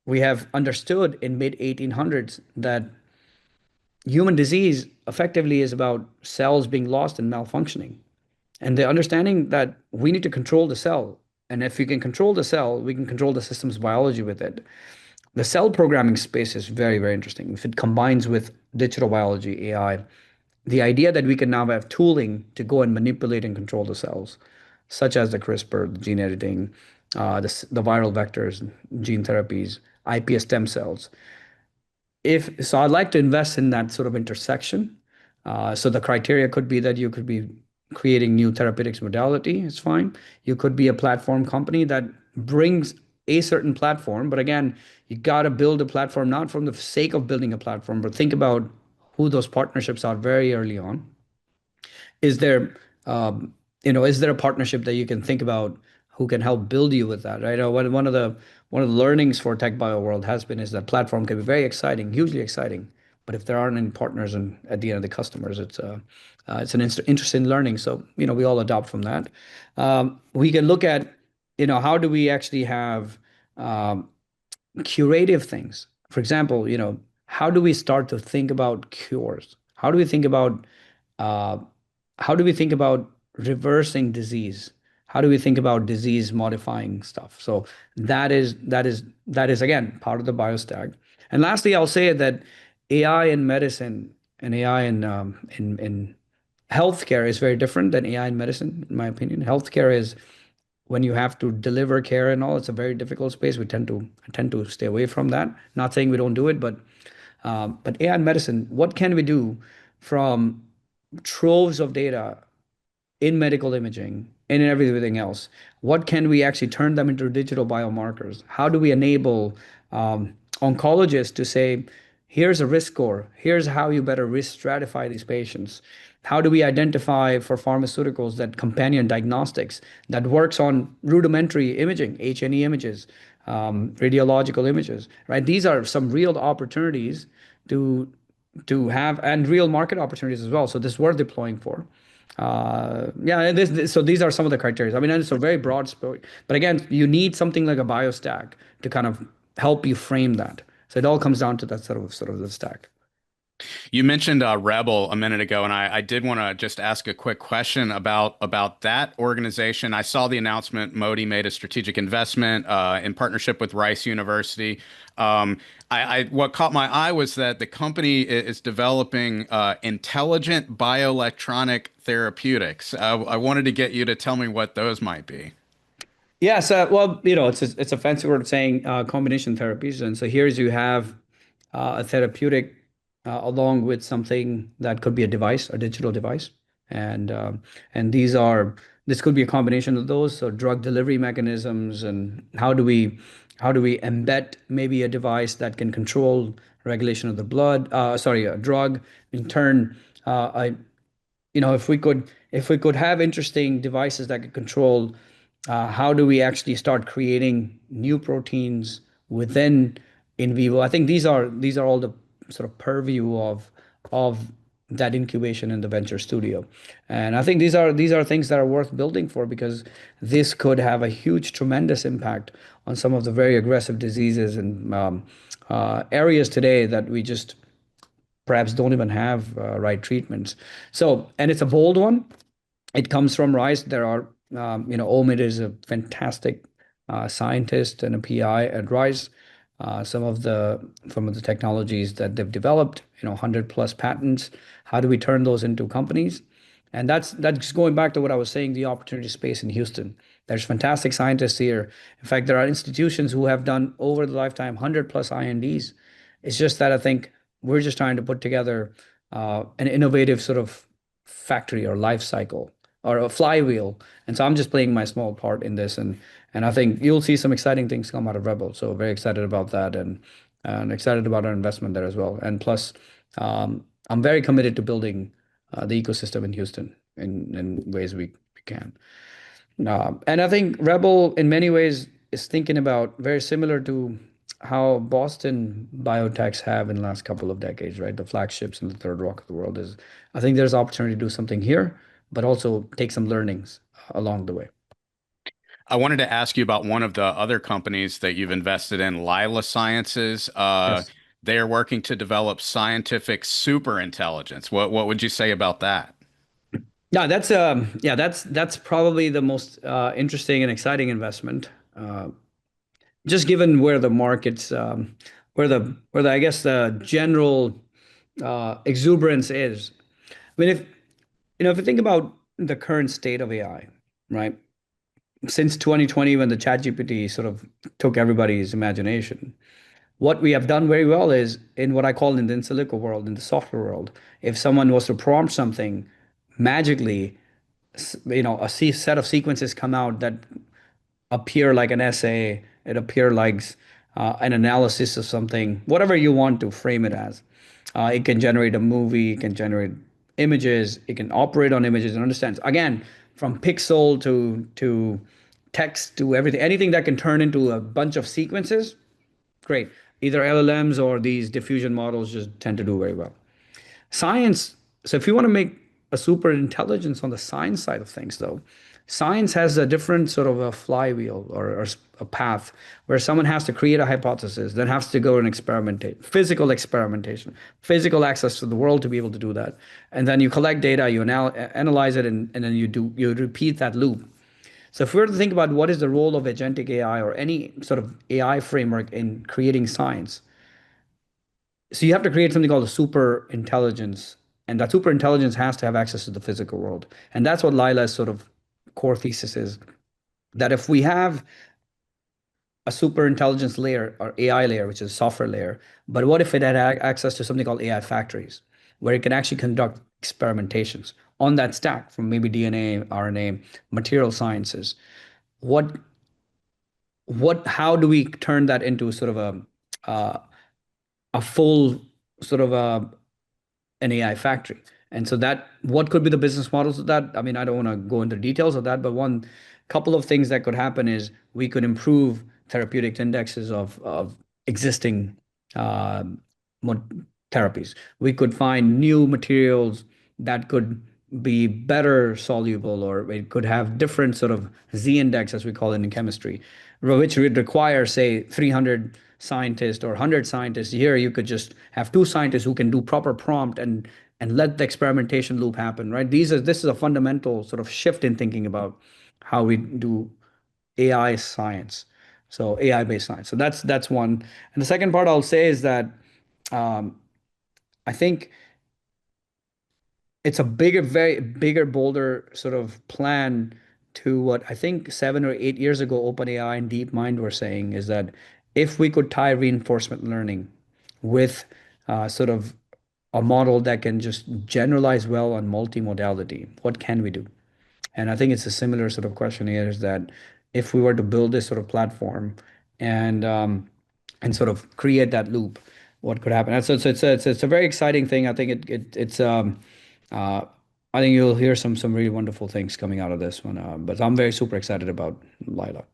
we have understood in mid 1800s that human disease effectively is about cells being lost and malfunctioning. And the understanding that we need to control the cell. And if we can control the cell, we can control the system's biology with it. The cell programming space is very, very interesting. If it combines with digital biology, AI, the idea that we can now have tooling to go and manipulate and control the cells, such as the CRISPR, the gene editing, the viral vectors, gene therapies, iPS stem cells. If so, I'd like to invest in that sort of intersection. So the criteria could be that you could be creating new therapeutics modality, it's fine. You could be a platform company that brings a certain platform, but again, you got to build a platform not from the sake of building a platform, but think about who those partnerships are very early on. Is there, is there a partnership that you can think about who can help build you with that, right? One of the learnings for tech bio world has been is that platform can be very exciting, hugely exciting, but if there aren't any partners and at the end of the customers, it's an interesting learning. So we all adopt from that. We can look at how do we actually have um, curative things. For example, how do we start to think about cures? Uh, how do we think about reversing disease? How do we think about disease modifying stuff? So that is again part of the biostack. And lastly, I'll say that AI in medicine and AI in healthcare is very different than AI in medicine, in my opinion. Healthcare is when you have to deliver care and all, it's a very difficult space. I tend to stay away from that. Not saying we don't do it, but AI in medicine, what can we do from troves of data in medical imaging and in everything else? What can we actually turn them into digital biomarkers? How do we enable oncologists to say, here's a risk score, here's how you better risk stratify these patients? How do we identify for pharmaceuticals that companion diagnostics that works on rudimentary imaging, H&E images, radiological images, right? These are some real opportunities to have and real market opportunities as well. So this we're deploying for. Yeah, so these are some of the criteria. I mean, and it's a very broad scope, but again, you need something like a biostack to kind of help you frame that. So it all comes down to that sort of the stack. You mentioned Rebel a minute ago, and I did want to just ask a quick question about that organization. I saw the announcement Modi made a strategic investment in partnership with Rice University. What caught my eye was that the company is developing intelligent bioelectronic therapeutics. I wanted to get you to tell me what those might be. Yes, well, it's a fancy word of saying combination therapies, and so here's you have a therapeutic along with something that could be a device, a digital device, and this could be a combination of those. So drug delivery mechanisms, and how do we embed maybe a device that can control regulation of the blood, sorry, a drug in turn. If we could have interesting devices that could control, how do we actually start creating new proteins within in vivo? I think these are all the sort of purview of that incubation in the venture studio. And I think these are things that are worth building for, because this could have a huge, tremendous impact on some of the very aggressive diseases and areas today that we just perhaps don't even have right treatments. So, and it's a bold one. It comes from Rice. There are, Omid is a fantastic scientist and a PI at Rice. Some of the technologies that they've developed, 100 plus patents. How do we turn those into companies? And that's going back to what I was saying, the opportunity space in Houston. There's fantastic scientists here. In fact, there are institutions who have done over the lifetime 100 plus INDs. It's just that I think we're just trying to put together an innovative sort of factory or life cycle or a flywheel. And so I'm just playing my small part in this, and I think you'll see some exciting things come out of Rebel. So very excited about that, and excited about our investment there as well. And plus, I'm very committed to building the ecosystem in Houston in ways we can. And I think Rebel, in many ways, is thinking about very similar to how Boston biotechs have in the last couple of decades, right? The flagships and the third rock of the world is. I think there's opportunity to do something here, but also take some learnings along the way. I wanted to ask you about one of the other companies that you've invested in, Lila Sciences. Yes. They are working to develop scientific superintelligence. What would you say about that? That's probably the most interesting and exciting investment. Just given where the markets, where the I guess the general exuberance is. I mean, if you think about the current state of AI, right? Since 2020, when the ChatGPT sort of took everybody's imagination, what we have done very well is in what I call in the in silico world, in the software world, if someone was to prompt something, magically, set of sequences come out that appear like an essay, it appear like an analysis of something, whatever you want to frame it as. It can generate a movie, it can generate images, it can operate on images and understands. Again, from pixel to text to everything, anything that can turn into a bunch of sequences, great. Either LLMs or these diffusion models just tend to do very well. Science, so if you want to make a super intelligence on the science side of things, though, science has a different sort of a flywheel or a path where someone has to create a hypothesis, then has to go and experimentate, physical experimentation, physical access to the world to be able to do that. And then you collect data, you analyze it, and then you repeat that loop. So if we were to think about what is the role of agentic AI or any sort of AI framework in creating science, so you have to create something called a super intelligence, and that super intelligence has to have access to the physical world. And that's what Lila's sort of core thesis is, that if we have a super intelligence layer or AI layer, which is a software layer, but what if it had access to something called AI factories, where it can actually conduct experimentations on that stack from maybe DNA, RNA, material sciences? What how do we turn that into sort of uh, a full sort of an AI factory? And so that what could be the business models of that? I mean, I don't want to go into details of that, but one couple of things that could happen is we could improve therapeutic indexes of existing uh, therapies. We could find new materials that could be better soluble, or it could have different sort of Z index, as we call it in chemistry, which would require, say, 300 scientists or 100 scientists. Here, you could just have two scientists who can do proper prompt and let the experimentation loop happen, right? This is a fundamental sort of shift in thinking about how we do AI science, so AI-based science. So that's one. And the second part I'll say is that um, I think it's a bigger, very bigger, bolder sort of plan to what I think 7 or 8 years ago, OpenAI and DeepMind were saying is that if we could tie reinforcement learning with sort of a model that can just generalize well on multimodality, what can we do? And I think it's a similar sort of question here is that if we were to build this sort of platform and sort of create that loop, what could happen? And so it's a very exciting thing. I think it's uh, I think you'll hear some really wonderful things coming out of this one. But I'm very super excited about Lila.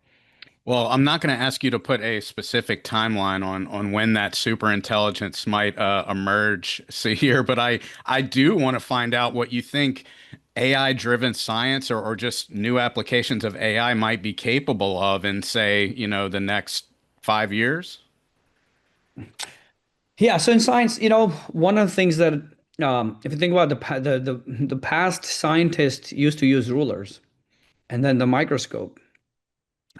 Well, I'm not going to ask you to put a specific timeline on when that super intelligence might emerge, see here, but I do want to find out what you think AI-driven science or just new applications of AI might be capable of in, say, the next 5 years. Yeah, so in science, one of the things that if you think about the past, scientists used to use rulers and then the microscope,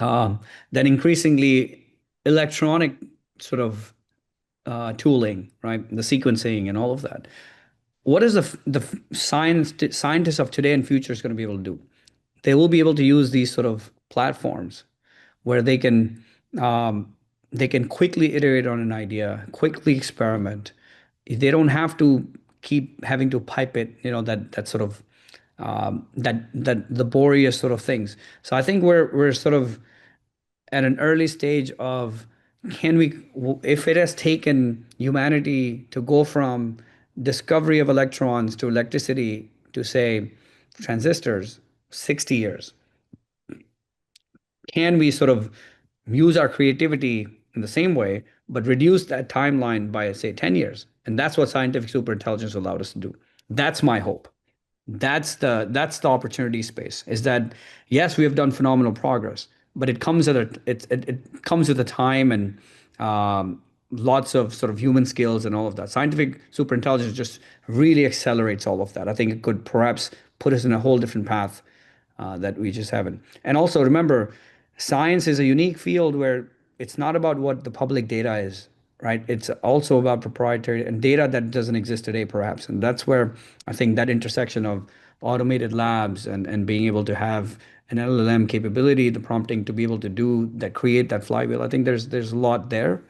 um, then increasingly electronic sort of tooling, right? The sequencing and all of that. What is the scientists of today and future is going to be able to do? They will be able to use these sort of platforms where um, they can quickly iterate on an idea, quickly experiment. They don't have to keep having to pipe it, that sort of that laborious sort of things. So I think we're sort of at an early stage of, can we, if it has taken humanity to go from discovery of electrons to electricity to say transistors 60 years, can we sort of use our creativity in the same way, but reduce that timeline by, say, 10 years? And that's what scientific superintelligence allowed us to do. That's my hope. That's the opportunity space, is that yes, we have done phenomenal progress, but it comes at it comes with a time and lots of sort of human skills and all of that. Scientific superintelligence just really accelerates all of that. I think it could perhaps put us in a whole different path that we just haven't. And also remember, science is a unique field where it's not about what the public data is, right? It's also about proprietary and data that doesn't exist today, perhaps. And that's where I think that intersection of automated labs and being able to have an LLM capability, the prompting to be able to do that, create that flywheel. I think there's a lot there.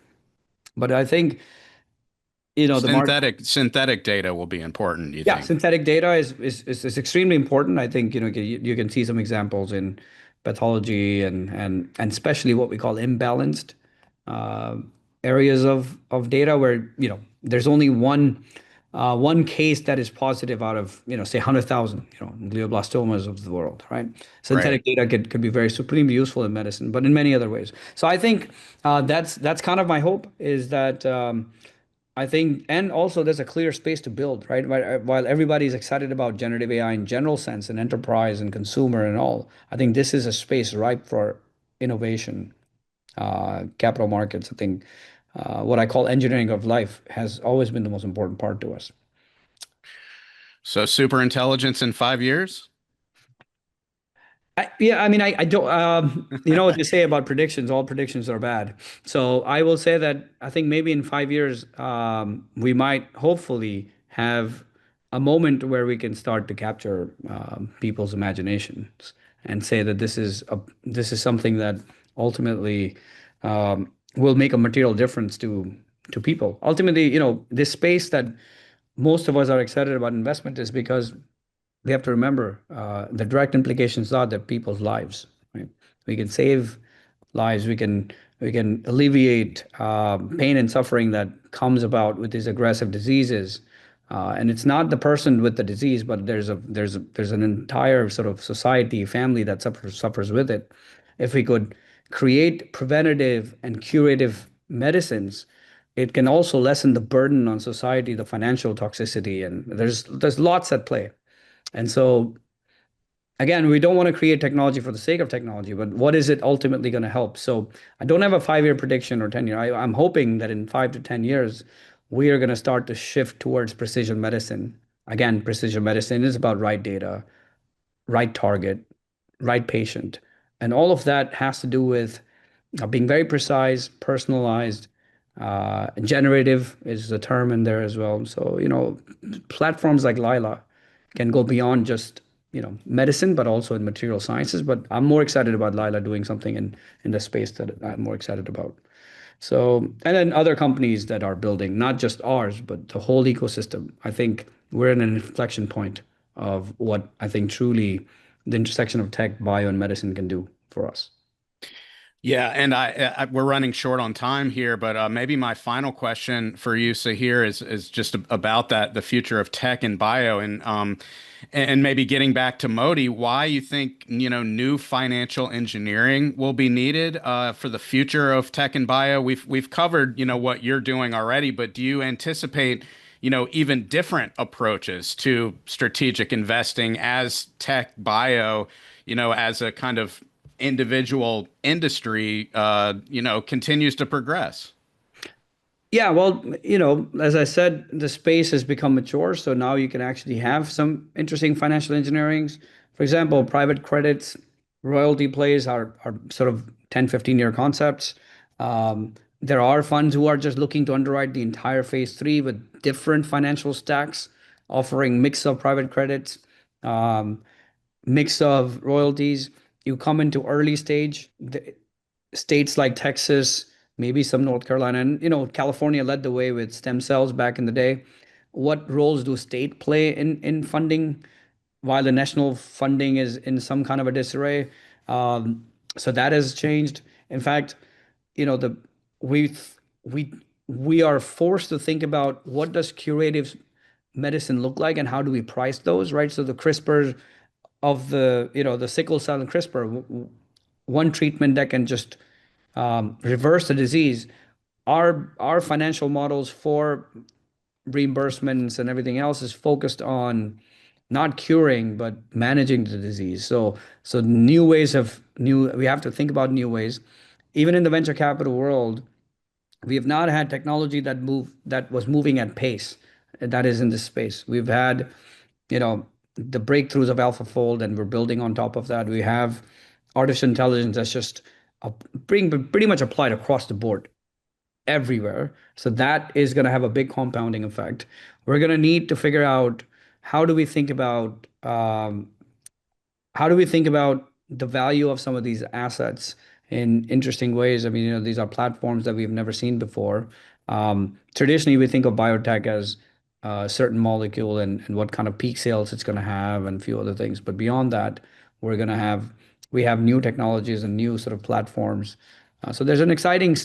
But I think, the market. Synthetic data will be important, you Yeah, think? synthetic data is extremely important. I think, you can see some examples in pathology and especially what we call imbalanced uh, areas of data where, there's only one case that is positive out of, say 100,000, glioblastomas of the world, right? Right. Synthetic data could be very supremely useful in medicine, but in many other ways. So I think that's kind of my hope, is that I think, and also there's a clear space to build, right? While everybody's excited about generative AI in general sense and enterprise and consumer and all, I think this is a space ripe for innovation, capital markets. I think what I call engineering of life has always been the most important part to us. So super intelligence in 5 years? Yeah, I mean, I don't, you know what they say about predictions, all predictions are bad. So I will say that I think maybe in 5 years, we might hopefully have a moment where we can start to capture people's imaginations and say that this is something that ultimately will make a material difference to people. Ultimately, this space that most of us are excited about investment is because we have to remember the direct implications are that people's lives, right? We can save lives. We can alleviate pain and suffering that comes about with these aggressive diseases. And it's not the person with the disease, but there's an entire sort of society, family that suffers with it. If we could create preventative and curative medicines, it can also lessen the burden on society, the financial toxicity, and there's lots at play. And so, again, we don't want to create technology for the sake of technology, but what is it ultimately going to help? So I don't have a 5 year prediction or 10 year. I'm hoping that in 5 to 10 years, we are going to start to shift towards precision medicine. Again, precision medicine is about right data, right target, right patient. And all of that has to do with being very precise, personalized, generative is the term in there as well. So, platforms like Lila can go beyond just, medicine, but also in material sciences. But I'm more excited about Lila doing something in the space that I'm more excited about. So, and then other companies that are building, not just ours, but the whole ecosystem. I think we're in an inflection point of what I think truly the intersection of tech, bio, and medicine can do for us. Yeah, and we're running short on time here, but maybe my final question for you, Sahir, is just about that, the future of tech and bio, and maybe getting back to Modi, why you think new financial engineering will be needed for the future of tech and bio. We've covered what you're doing already, but do you anticipate even different approaches to strategic investing as tech bio, as a kind of individual industry, continues to progress? Yeah, well, as I said, the space has become mature, so now you can actually have some interesting financial engineerings. For example, private credits, royalty plays are sort of 10, 15-year concepts. There are funds who are just looking to underwrite the entire phase three with different financial stacks, offering mix of private credits, um, mix of royalties. You come into early stage, states like Texas, maybe some North Carolina, and California led the way with stem cells back in the day. What roles do state play in funding while the national funding is in some kind of a disarray. Um, so that has changed. In fact, the we we we are forced to think about what does curative medicine look like and how do we price those, right? So the CRISPR of the sickle cell and CRISPR, one treatment that can just reverse the disease. Our financial models for reimbursements and everything else is focused on not curing but managing the disease. So new ways of new we have to think about new ways. Even in the venture capital world, we have not had technology that was moving at pace that is in this space. We've had, the breakthroughs of AlphaFold, and we're building on top of that. We have artificial intelligence that's just being pretty much applied across the board everywhere. So that is going to have a big compounding effect. We're going to need to figure out how do we think about how do we think about the value of some of these assets in interesting ways? I mean, these are platforms that we've never seen before. Traditionally, we think of biotech as a certain molecule and what kind of peak sales it's going to have and a few other things. But beyond that, we have new technologies and new sort of platforms. So there's an exciting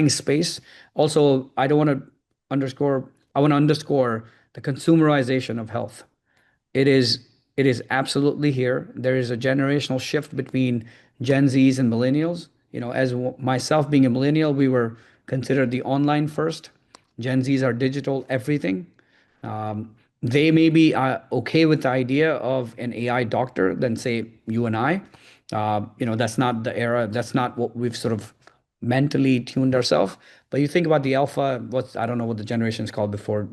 space. Also, I want to underscore the consumerization of health. It is absolutely here. There is a generational shift between Gen Zs and millennials. Myself being a millennial, we were considered the online first. Gen Zs are digital everything. They may be okay with the idea of an AI doctor than say you and I. That's not the era. That's not what we've sort of mentally tuned ourselves. But you think about the alpha. I don't know what the generation is called before,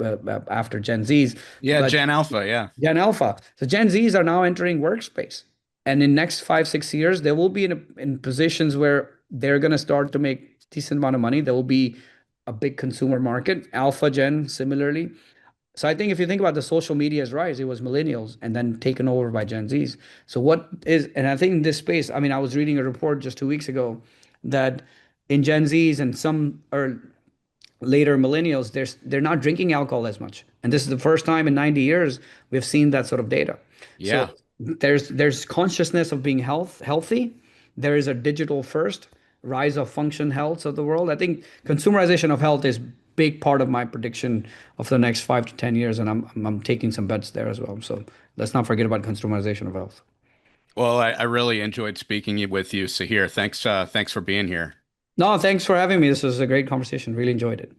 after Gen Zs, Yeah, but Gen Alpha. Yeah. Gen Alpha. So Gen Zs are now entering workspace. And in next 5, 6 years, they will be in positions where they're going to start to make decent amount of money. There will be a big consumer market. Alpha Gen, similarly. So I think if you think about the social media's rise, it was millennials and then taken over by Gen Zs. And I think in this space, I mean, I was reading a report just 2 weeks ago that in Gen Zs and some are later millennials, they're not drinking alcohol as much. And this is the first time in 90 years we've seen that sort of data. So Yeah. there's consciousness of being healthy. There is a digital first rise of function health of the world. I think consumerization of health is big part of my prediction of the next 5 to 10 years, and I'm taking some bets there as well. So let's not forget about consumerization of health. Well, I really enjoyed speaking with you, Sahir. Thanks for being here. No, thanks for having me. This was a great conversation. Really enjoyed it.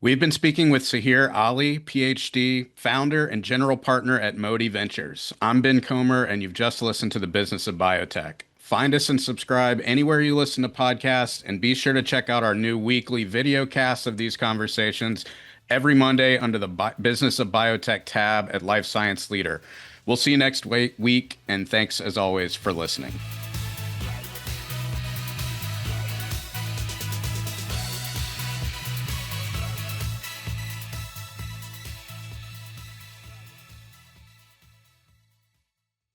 We've been speaking with Sahir Ali, Ph.D., founder and general partner at Modi Ventures. I'm Ben Comer, and you've just listened to the Business of Biotech. Find us and subscribe anywhere you listen to podcasts, and be sure to check out our new weekly video cast of these conversations every Monday under the Business of Biotech tab at Life Science Leader. We'll see you next week, and thanks as always for listening.